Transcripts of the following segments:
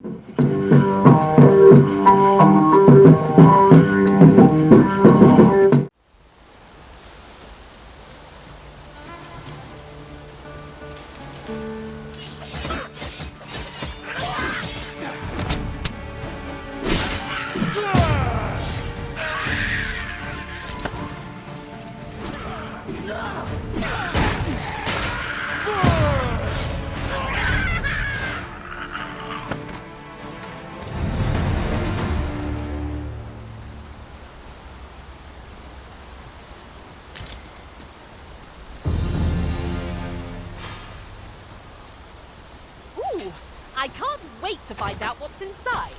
Ooh, I can't wait to find out what's inside.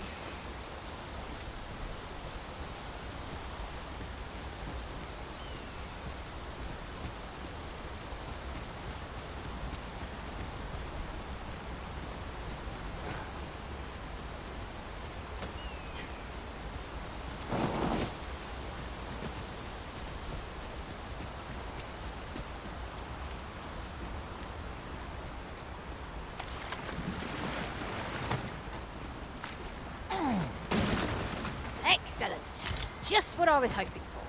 Excellent. Just what I was hoping for.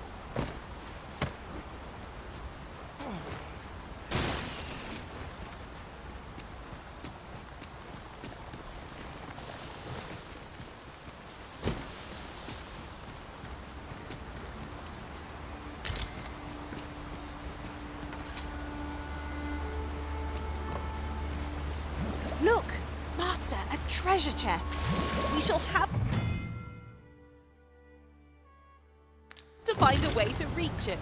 Look, Master, a treasure chest. We shall have to find a way to reach it.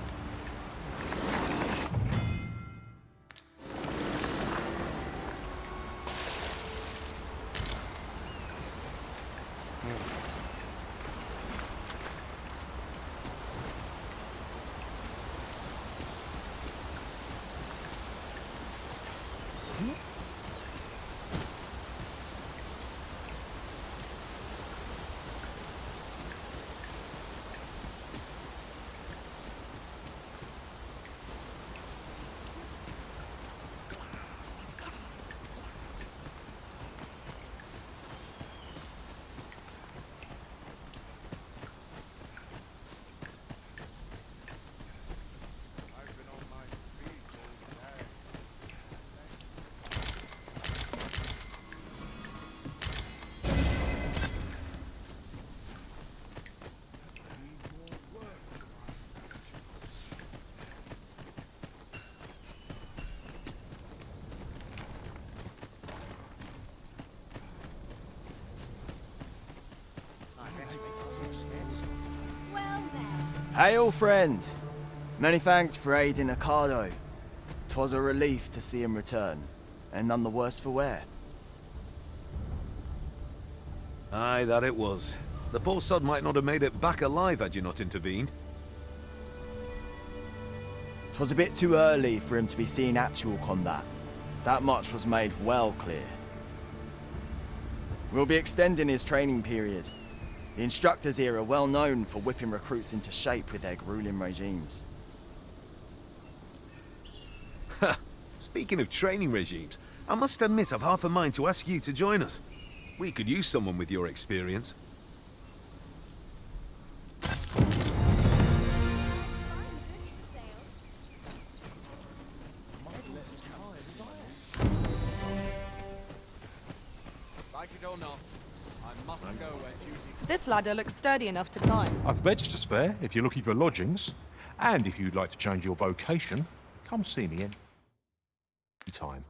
Hail, friend! Many thanks for aiding Ocado. 'Twas a relief to see him return, and none the worse for wear. Aye, that it was. The poor sod might not have made it back alive had you not intervened. 'Twas a bit too early for him to be seeing actual combat. That much was made well clear. We'll be extending his training period. The instructors here are well known for whipping recruits into shape with their grueling regimes. Speaking of training regimes, I must admit I've half a mind to ask you to join us. We could use someone with your experience. Like it or not, I must go where duty. This ladder looks sturdy enough to climb. I've beds to spare if you're looking for lodgings. And if you'd like to change your vocation, come see me in time.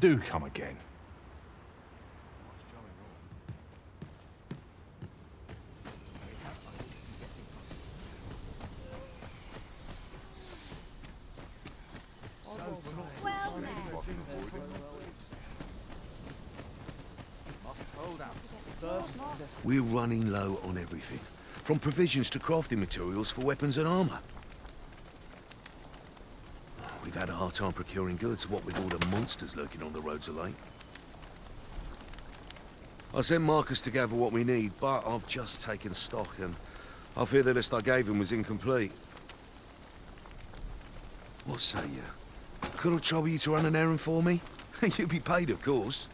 Do come again. Well met. Must hold out. We're running low on everything, from provisions to crafting materials for weapons and armor. We've had a hard time procuring goods, what with all the monsters lurking on the roads of late. I sent Marcus to gather what we need, but I've just taken stock, and I fear the list I gave him was incomplete. What say you? Could I trouble you to run an errand for me? You'd be paid, of course.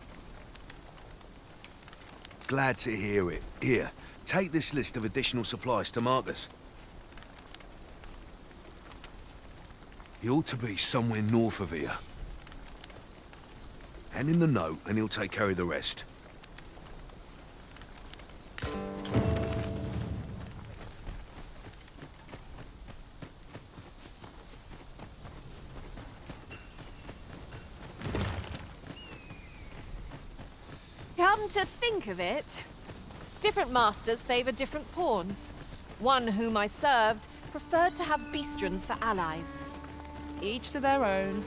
Glad to hear it. Here, take this list of additional supplies to Marcus. He ought to be somewhere north of here. Hand him the note, and he'll take care of the rest. Come to think of it, different masters favor different pawns. One whom I served preferred to have beastrons for allies. Each to their own.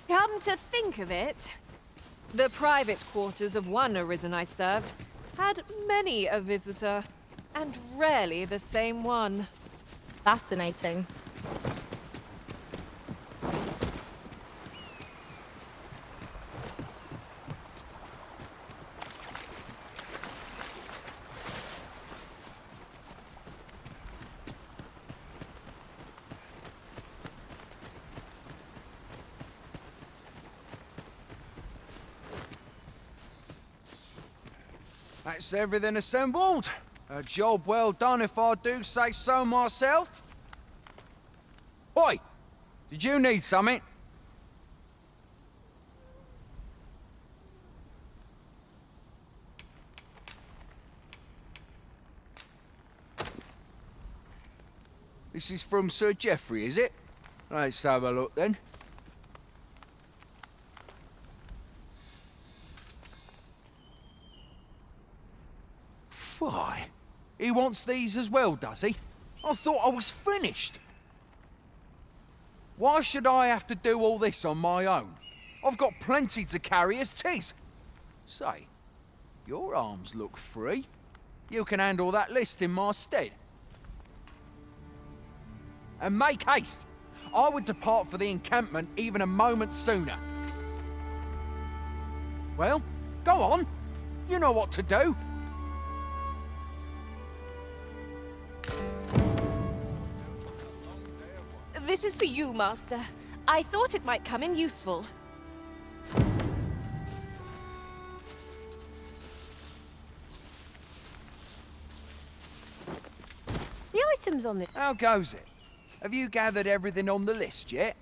Come to think of it, the private quarters of one arisen I served had many a visitor, and rarely the same one. Fascinating. That's everything assembled. A job well done if I do say so myself. Oi! Did you need something? This is from Sir Geoffrey, is it? Let's have a look then. Why? He wants these as well, does he? I thought I was finished. Why should I have to do all this on my own? I've got plenty to carry as 'tis. Say, your arms look free. You can handle that list in my stead. And make haste. I would depart for the encampment even a moment sooner. Well, go on. You know what to do. This is for you, Master. I thought it might come in useful. The items on the... How goes it? Have you gathered everything on the list yet?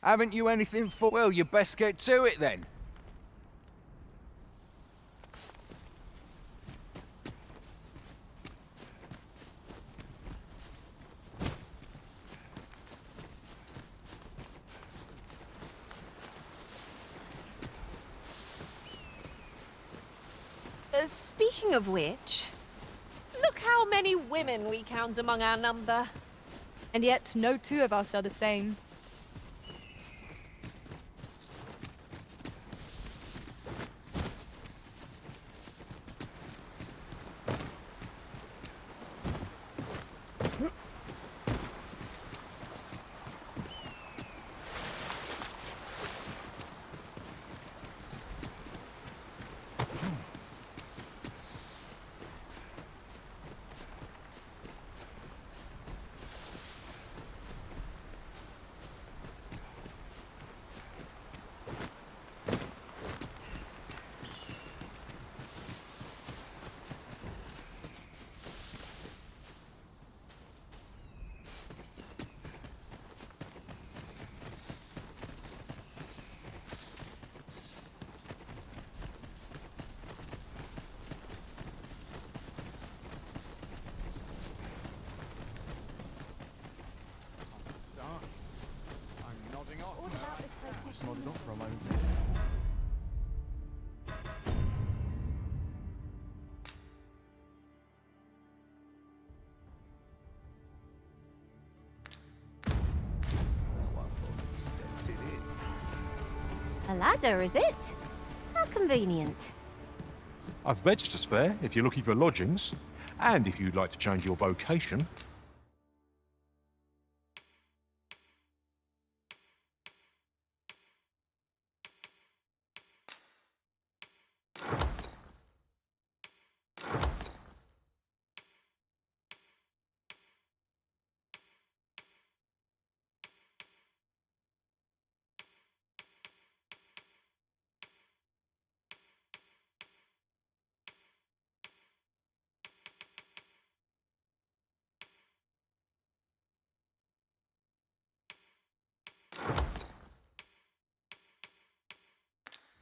Haven't you anything for... Well, you best get to it then. Speaking of which, look how many women we count among our number. And yet no two of us are the same. nodded off for a moment. Stepped it in. A ladder, is it? How convenient. I've beds to spare if you're looking for lodgings, and if you'd like to change your vocation.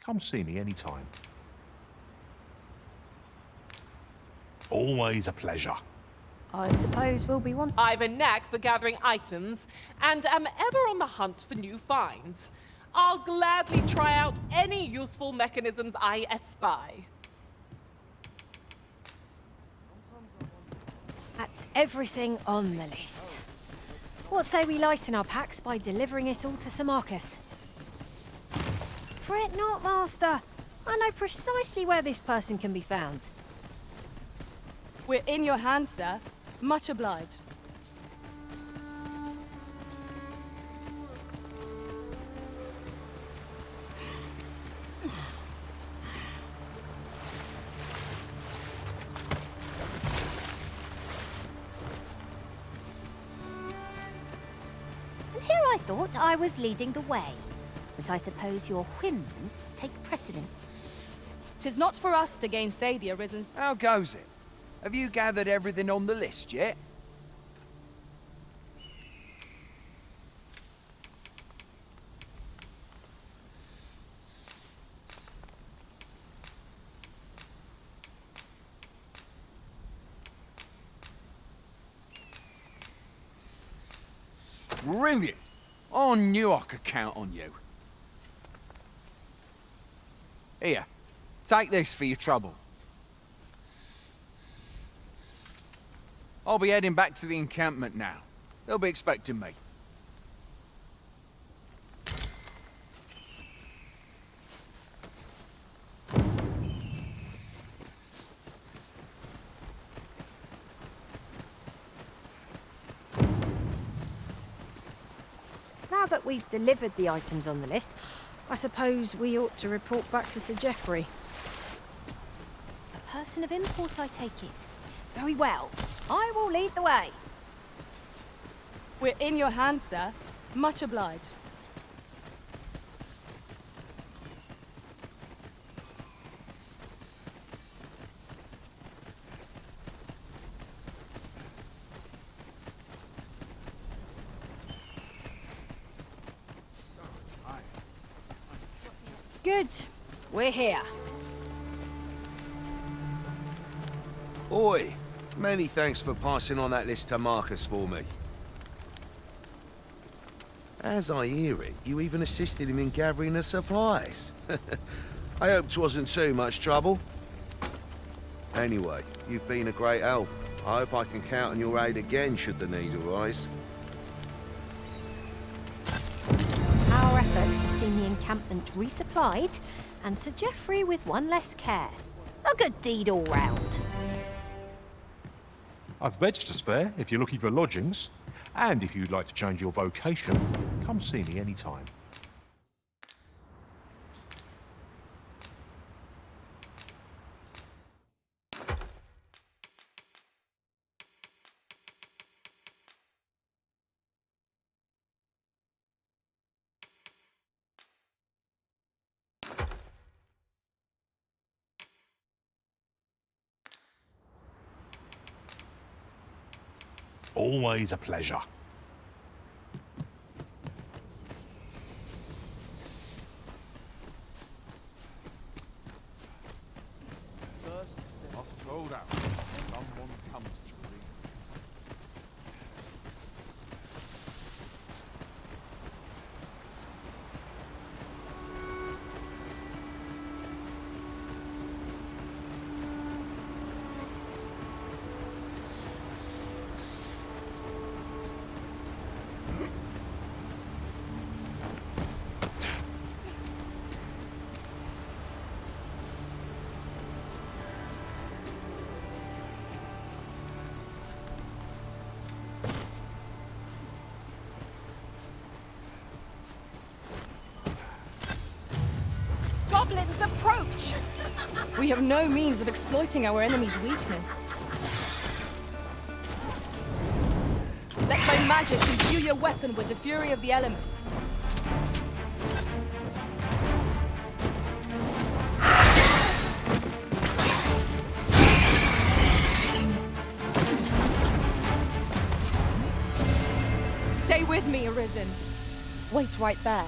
Come see me anytime. Always a pleasure. I suppose we'll be one. I've a knack for gathering items and am ever on the hunt for new finds. I'll gladly try out any useful mechanisms I espy. That's everything on the list. What say we lighten our packs by delivering it all to Sir Marcus? Fret not, Master. I know precisely where this person can be found. We're in your hands, sir. Much obliged. And here I thought I was leading the way. But I suppose your whims take precedence. 'Tis not for us to gainsay the arisen. How goes it? Have you gathered everything on the list yet? Brilliant! I knew I could count on you. Here, take this for your trouble. I'll be heading back to the encampment now. They'll be expecting me. Now that we've delivered the items on the list, I suppose we ought to report back to Sir Geoffrey. A person of import, I take it. Very well. I will lead the way. We're in your hands, sir. Much obliged. Good. We're here. Oi, many thanks for passing on that list to Marcus for me. As I hear it, you even assisted him in gathering the supplies. I hope 'twasn't too much trouble. Anyway, you've been a great help. I hope I can count on your aid again should the need arise. Our efforts have seen the encampment resupplied, and Sir Geoffrey with one less care. A good deed all round. I've beds to spare if you're looking for lodgings, and if you'd like to change your vocation, come see me anytime. Always a pleasure. Must hold out. Someone comes to read. have no means of exploiting our enemy's weakness. Let my magic imbue your weapon with the fury of the elements. Stay with me, Arisen. Wait right there.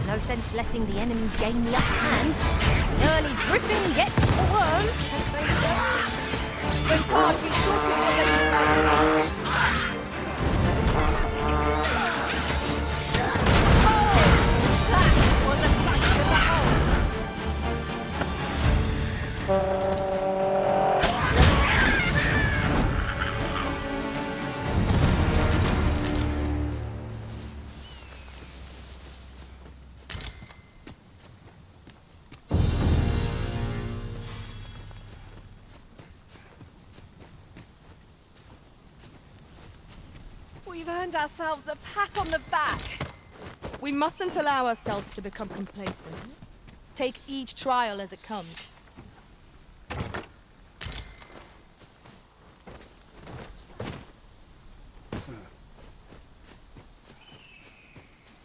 No sense letting the enemy gain the upper hand. The early griffin gets the worm, as they say. Rentard, be sure to what they found. That was a sight to behold. We've earned ourselves a pat on the back. We mustn't allow ourselves to become complacent. Take each trial as it comes.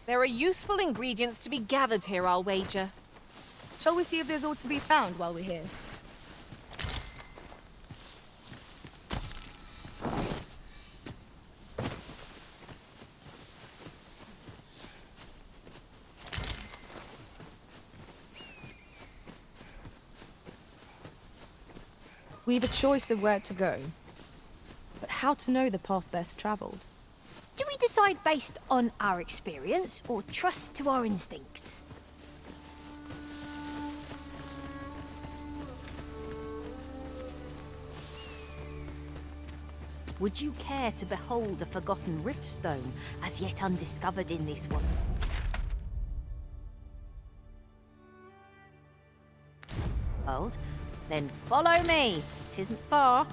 There are useful ingredients to be gathered here, I'll wager. Shall we see if there's aught to be found while we're here? We've a choice of where to go, but how to know the path best travelled? Do we decide based on our experience or trust to our instincts? Would you care to behold a forgotten riftstone as yet undiscovered in this one? World? Then follow me. It isn't far.